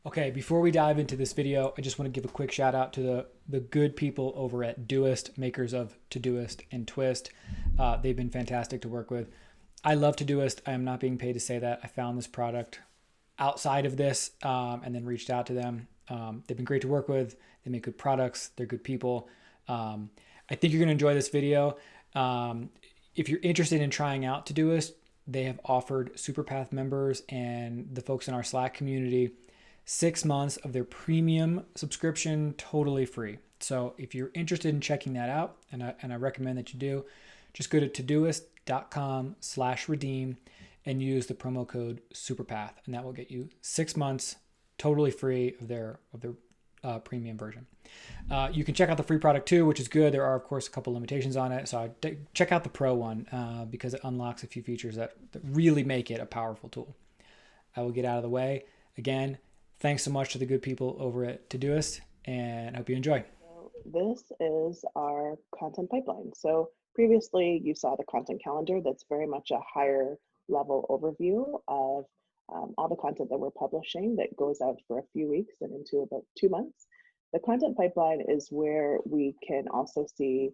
Okay, before we dive into this video, I just want to give a quick shout out to the good people over at Doist, makers of Todoist and Twist. They've been fantastic to work with. I love Todoist. I am not being paid to say that. I found this product outside of this and then reached out to them. They've been great to work with. They make good products. They're good people. I think you're going to enjoy this video. If you're interested in trying out Todoist, they have offered Superpath members and the folks in our Slack community 6 months of their premium subscription totally free. So if you're interested in checking that out, and I recommend that you do, just go to todoist.com/redeem and use the promo code SUPERPATH, and that will get you 6 months totally free of their premium version. You can check out the free product too, which is good. There are, of course, a couple limitations on it. So check out the pro one because it unlocks a few features that really make it a powerful tool. I will get out of the way. Again, thanks so much to the good people over at Todoist, and I hope you enjoy. So this is our content pipeline. So previously you saw the content calendar. That's very much a higher level overview of all the content that we're publishing that goes out for a few weeks and into about 2 months. The content pipeline is where we can also see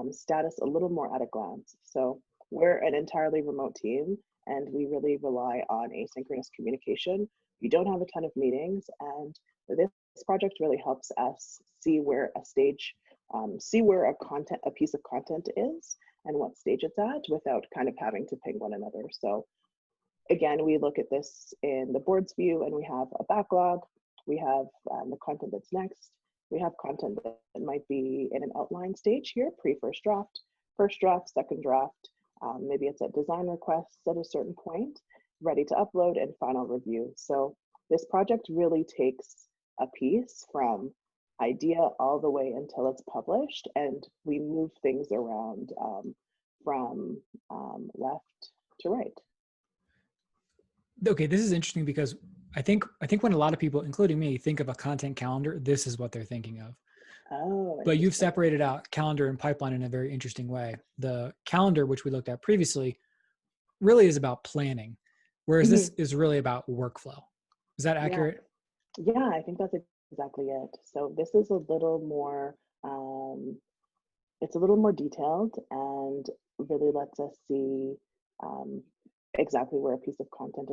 status a little more at a glance. So we're an entirely remote team and we really rely on asynchronous communication. We don't have a ton of meetings, and this project really helps us see where a piece of content is and what stage it's at without kind of having to ping one another. So again, we look at this in the board's view and we have a backlog. We have the content that's next. We have content that might be in an outline stage here, first draft, second draft. Maybe it's at design requests at a certain point, ready to upload, and final review. So this project really takes a piece from idea all the way until it's published, and we move things around from left to right. Okay, this is interesting because I think when a lot of people, including me, think of a content calendar, this is what they're thinking of. Oh, But you've interesting. separated out calendar and pipeline in a very interesting way. The calendar, which we looked at previously, really is about planning, whereas this Mhm. is really about workflow. Is that Yeah, accurate? yeah, I think that's exactly it. So this is a little more, it's a little more detailed and really lets us see um, exactly where a piece of content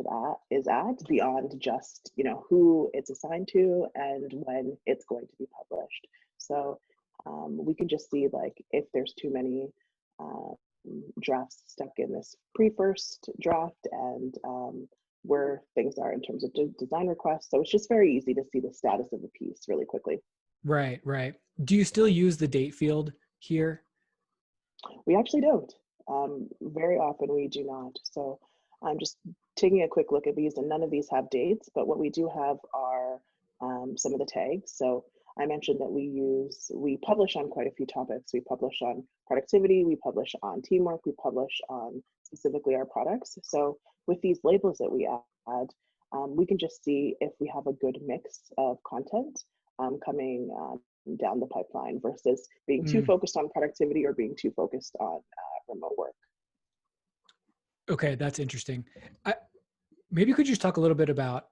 is at beyond just who it's assigned to and when it's going to be published. So we can just see like if there's too many um, drafts stuck in this pre-first draft and where things are in terms of design requests. So it's just very easy to see the status of the piece really quickly. Right, right. Do you still use the date field here? We actually don't. Very often we do not. So I'm just taking a quick look at these, and none of these have dates, but what we do have are some of the tags. So I mentioned that we publish on quite a few topics. We publish on productivity, we publish on teamwork, we publish on specifically our products. So with these labels that we add, we can just see if we have a good mix of content coming down the pipeline versus being too Mm, focused on productivity or being too focused on remote work. okay, that's interesting. Maybe you could just talk a little bit about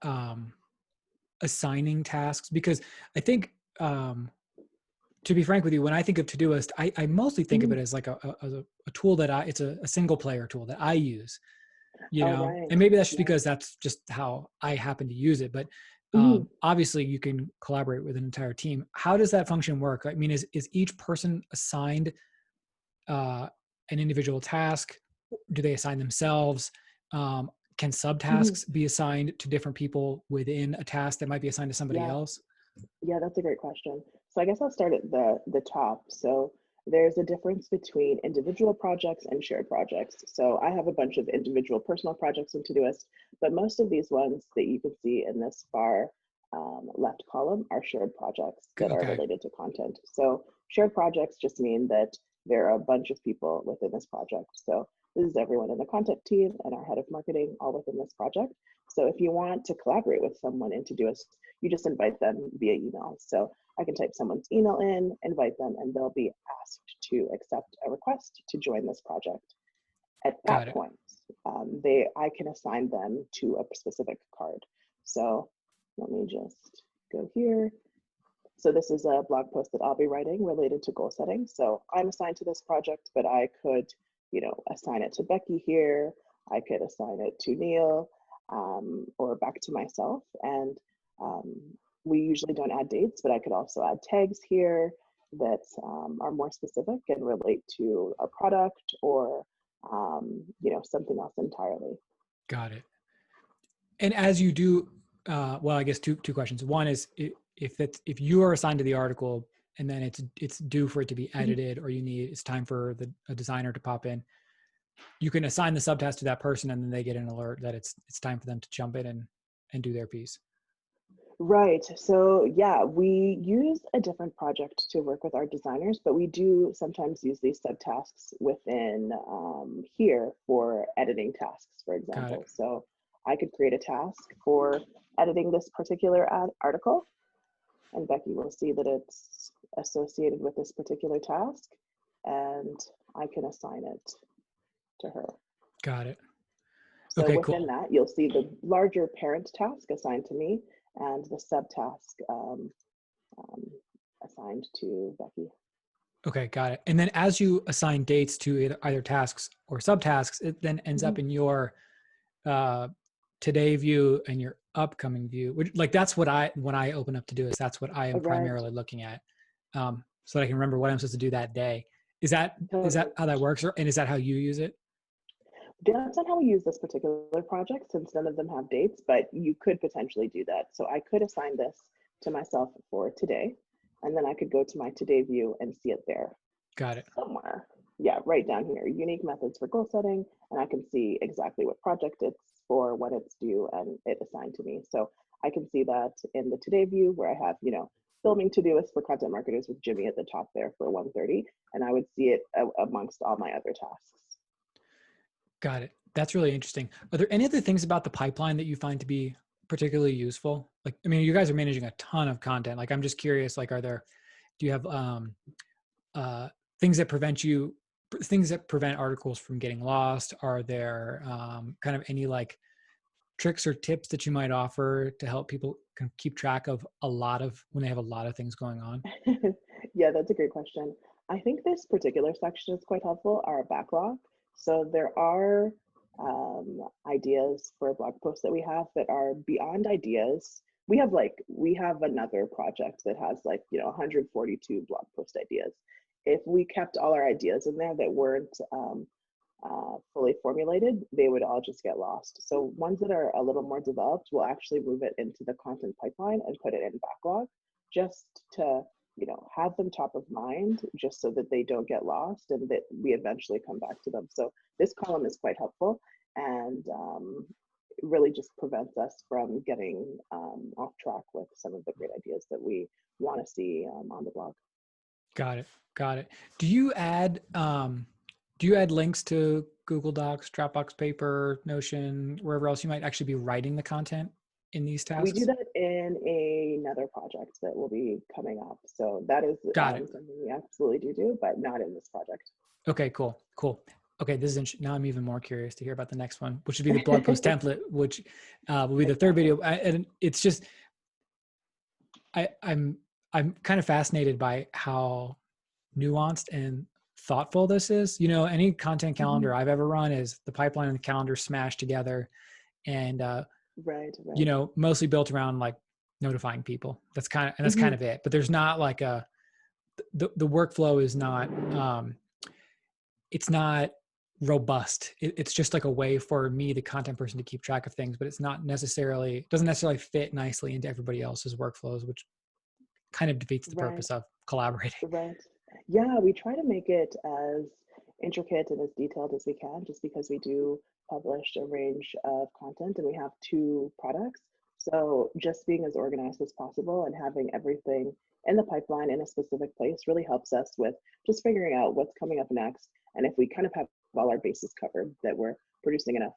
assigning tasks because I think to be frank with you, when I think of Todoist, I mostly think of Mhm. it as like a tool that it's a single player tool that I use, Oh, and right. maybe that's just Yeah. because that's just how I happen to use it. But Mhm. obviously you can collaborate with an entire team. How does that function work? I mean, is each person assigned uh, an individual task? Do they assign themselves? Um, can Mhm. subtasks be assigned to different people within a task that might be assigned to somebody Yeah. else? Yeah, that's a great question. So I guess I'll start at the top. So there's a difference between individual projects and shared projects. So I have a bunch of individual personal projects in Todoist, but most of these ones that you can see in this far left column are shared projects that are Okay, related to content. So shared projects just mean that there are a bunch of people within this project. So this is everyone in the content team and our head of marketing all within this project. So if you want to collaborate with someone in Todoist, you just invite them via email. So I can type someone's email in, invite them, and they'll be asked to accept a request to join this project. At that got it. point, I can assign them to a specific card. So let me just go here. So this is a blog post that I'll be writing related to goal setting. So I'm assigned to this project, but I could, assign it to Becky here. I could assign it to Neil, or back to myself. And um, we usually don't add dates, but I could also add tags here that are more specific and relate to our product or, something else entirely. Got it. And as you do, well, I guess two questions. One is if you are assigned to the article and then it's due for it to be edited, or it's time for a designer to pop in, you can assign the subtask to that person, and then they get an alert that it's time for them to jump in and do their piece. Right. So yeah, we use a different project to work with our designers, but we do sometimes use these subtasks within here for editing tasks, for Got it. example. So I could create a task for editing this particular article, and Becky will see that it's associated with this particular task, and I can assign it to her. Got it. So Okay, within cool. that, you'll see the larger parent task assigned to me and the subtask assigned to Becky. Okay, got it. And then as you assign dates to either tasks or subtasks, it then ends up in your today view and your upcoming view. Which, like, that's what when I open up Todoist, that's what I am Right. primarily looking at, so that I can remember what I'm supposed to do that day. Is that Totally. how that works, and is that how you use it? That's not how we use this particular project since none of them have dates, but you could potentially do that. So I could assign this to myself for today, and then I could go to my today view and see it there. Got it. Somewhere. Yeah, right down here, unique methods for goal setting, and I can see exactly what project it's for, when it's due, and it assigned to me. So I can see that in the today view where I have, filming Todoist for content marketers with Jimmy at the top there for 1:30, and I would see it amongst all my other tasks. Got it. That's really interesting. Are there any other things about the pipeline that you find to be particularly useful? Like, I mean, you guys are managing a ton of content. Like, I'm just curious, like, do you have things that prevent articles from getting lost? Are there kind of any like tricks or tips that you might offer to help people keep track of when they have a lot of things going on? Yeah, that's a great question. I think this particular section is quite helpful, our backlog. So there are ideas for blog posts that we have that are beyond ideas. We have another project that has 142 blog post ideas. If we kept all our ideas in there that weren't fully formulated, they would all just get lost. So ones that are a little more developed, we'll actually move it into the content pipeline and put it in backlog, just to have them top of mind, just so that they don't get lost and that we eventually come back to them. So this column is quite helpful, and it really just prevents us from getting off track with some of the great ideas that we want to see on the blog. Got it. Got it. Do you add links to Google Docs, Dropbox Paper, Notion, wherever else you might actually be writing the content in these We do tasks? that in another project that will be coming up. So that is Got it. something we absolutely do, but not in this project. Okay, cool. Okay, this is interesting. Now I'm even more curious to hear about the next one, which would be the blog post template, which will be the third video. And it's just, I'm kind of fascinated by how nuanced and thoughtful this is. Any content calendar I've ever run is the pipeline and the calendar smashed together, and Right. mostly built around like notifying people. That's kind of it. But there's not like the workflow is not it's not robust. It's just like a way for me, the content person, to keep track of things, but it's not doesn't necessarily fit nicely into everybody else's workflows, which kind of defeats the Right. purpose of collaborating. Right. Yeah, we try to make it as intricate and as detailed as we can, just because we do publish a range of content and we have two products. So just being as organized as possible and having everything in the pipeline in a specific place really helps us with just figuring out what's coming up next. And if we kind of have all our bases covered, that we're producing enough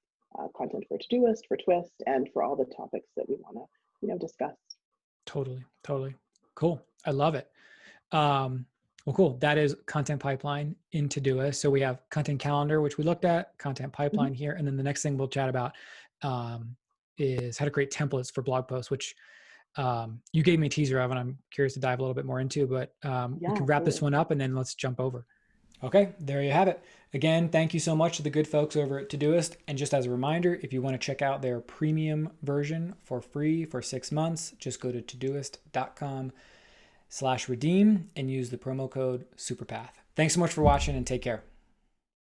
content for Todoist, for Twist, and for all the topics that we want to, discuss. Totally. Cool. I love it. Well, cool. That is content pipeline in Todoist. So we have content calendar, which we looked at, content pipeline here. And then the next thing we'll chat about is how to create templates for blog posts, which you gave me a teaser of, and I'm curious to dive a little bit more into, but we Yeah, can wrap this absolutely. one up and then let's jump over. Okay, there you have it. Again, thank you so much to the good folks over at Todoist. And just as a reminder, if you want to check out their premium version for free for 6 months, just go to todoist.com/redeem and use the promo code SUPERPATH. Thanks so much for watching and take care.